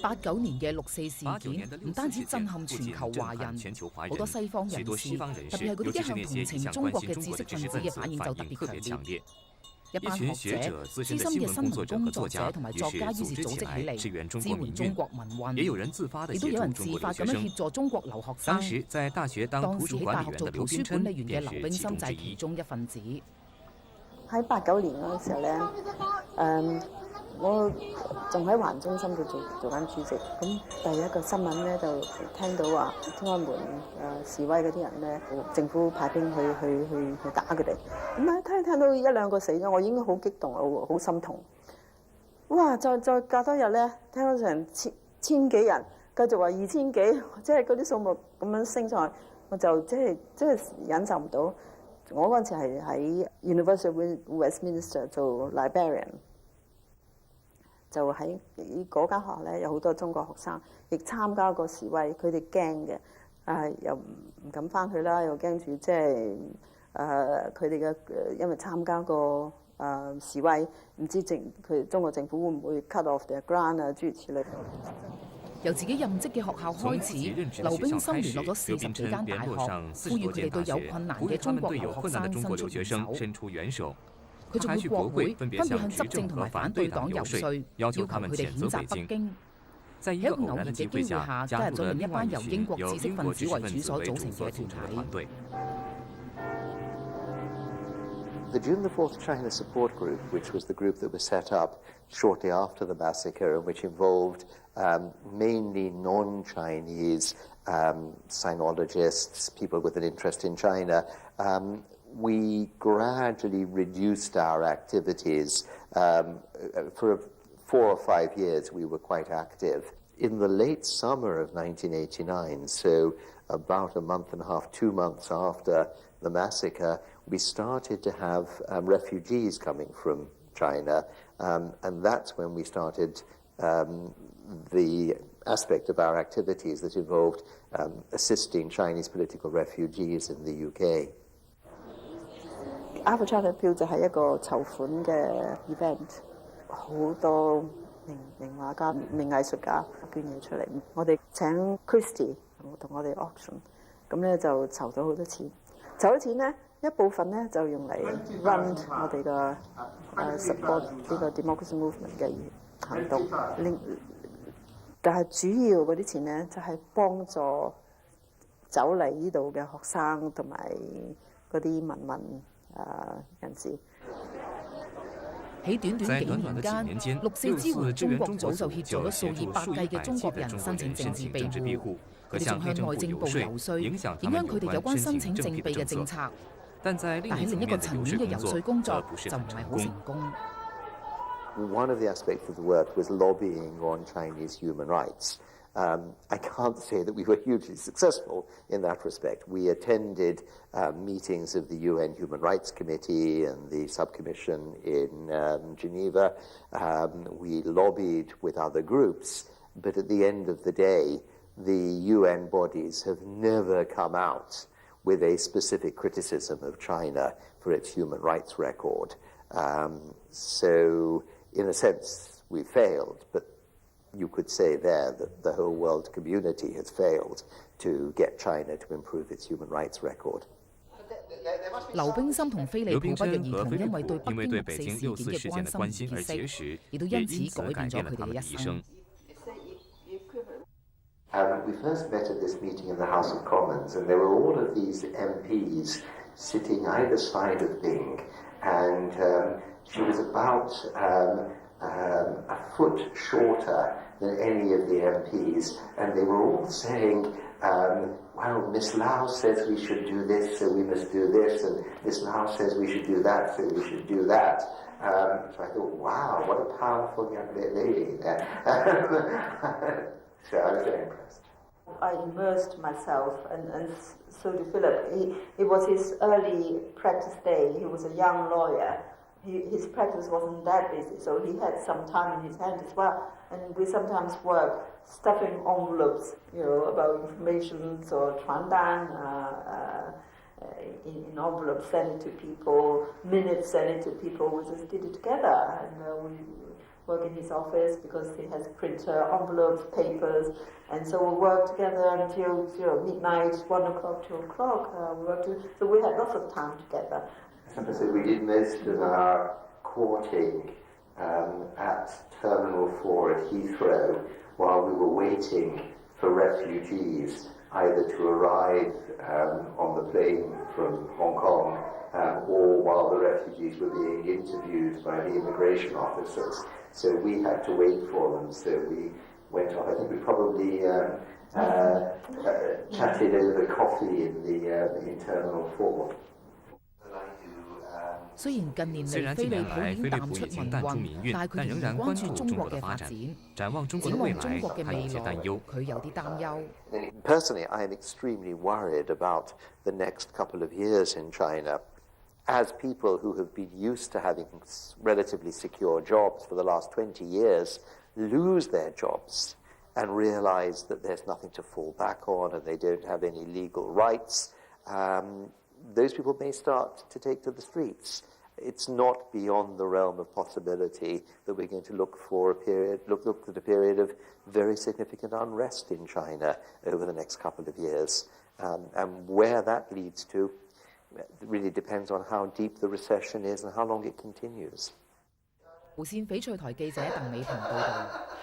89年嘅6·4事件唔單止震撼全球華人，好多西方人士，特別係嗰啲一向同情中國嘅知識分子嘅反應就特別強烈。一班學者、資深嘅新聞工作者同埋作家於是組織起嚟，支援中國民運。亦都有人自發咁樣協助中國留學生。當時喺大學做圖書管理員嘅劉冰心就係其中一份子。喺89年嗰個時候咧，我仲喺環中心度做緊主席，咁第一個新聞咧就聽到話天安門示威嗰啲人咧，政府派兵去打佢哋，咁啊聽到1、2個死咗，我已經好激動，好心痛。哇！再隔多日咧，聽到成千幾人，繼續話2000幾，即係嗰啲數目咁樣升上去，我就即係忍受唔到。我嗰陣時係喺 University of Westminster 做 librarian。就喺嗰間學校咧，有好多中國學生，亦參加過示威。佢哋驚嘅，又唔敢翻去啦，又驚住即係佢哋嘅因為參加過示威，唔知佢中國政府會唔會 cut off their grant 啊，諸如此類。由自己任職嘅學校開始，劉冰心聯絡咗40幾間大學，呼籲佢哋對有困難嘅中國留學生伸出援手。佢仲去國會分別向執政同埋反對黨遊說，要求佢哋譴責北京。喺一個偶然嘅機會下，加入咗另一班由英國知識分子為主所組成嘅團體。The June 4th China Support Group, which was the group that was set up shortly after the massacre, and which involved mainly non-Chinese sinologists, people with an interest in China, we gradually reduced our activities. For 4 or 5 years, we were quite active. In the late summer of 1989, so about a month and a half, 2 months after the massacre, we started to have refugees coming from China, and that's when we started the aspect of our activities that involved assisting Chinese political refugees in the UK. After China Appeal 就係一個籌款嘅 event， 好多名畫家、名藝術家捐嘢出嚟。我哋請 Christie 同我哋 auction， 咁咧就籌咗好多錢。籌咗錢咧，一部分咧就用嚟 run 我哋嘅support 呢個 democracy movement 嘅行動。但係主要嗰啲錢咧就係幫助走嚟呢度嘅學生同埋嗰啲民人士。喺短短幾年間，6·4支援中國早就協助咗數以百計嘅中國人申請政治庇護。佢哋仲向內政部遊說，影響佢哋有關申請政庇嘅政策。但喺另一個層面嘅遊說工作就唔係好成功。One of the aspects of the work was lobbying on Chinese human rights. I can't say that we were hugely successful in that respect. We attended meetings of the UN Human Rights Committee and the subcommission in Geneva. We lobbied with other groups, but at the end of the day, the UN bodies have never come out with a specific criticism of China for its human rights record. So, in a sense, we failed, but you could say there that the whole world community has failed to get China to improve its human rights record. 劉冰心同菲利普不約而同因為對北京6·4事件嘅關心而結識，亦都因此改變咗佢哋嘅一生。We first met at this meeting in the House of Commons, and there were all of these MPs sitting either side of Bing, and she was about a foot shorter than any of the MPs, and they were all saying, well, Miss Lau says we should do this, so we must do this, and Miss Lau says we should do that, so we should do that. So I thought, wow, what a powerful young lady. So I was very impressed. I immersed myself, and so did Philip. It was his early practice day. He was a young lawyer. His practice wasn't that busy, so he had some time in his hand as well. And we sometimes work stuffing envelopes, about information or Chuandan in envelopes, send it to people, minutes, send it to people. We just did it together, and work in his office because he has printer, envelopes, papers, and so we worked together until midnight, 1 o'clock, 2 o'clock. So we had lots of time together. As I said, we did most of our courting at Terminal 4 at Heathrow while we were waiting for refugees either to arrive on the plane from Hong Kong or while the refugees were being interviewed by the immigration officers. So we had to wait for them. So we went off. I think we probably chatted over coffee in Terminal 4. 雖然近年嚟菲利普已經淡出民運，但係佢仍然關注中國嘅發展。展望中國嘅未來，佢有啲擔憂。Personally, I am extremely worried about the next couple of years in China. As people who have been used to having relatively secure jobs for the last 20 years lose their jobs and realize that there's nothing to fall back on and they don't have any legal rights, those people may start to take to the streets. It's not beyond the realm of possibility that we're going to look at a period of very significant unrest in China over the next couple of years. And where that leads to really depends on how deep the recession is and how long it continues. 無線翡翠台記者鄧美婷報導。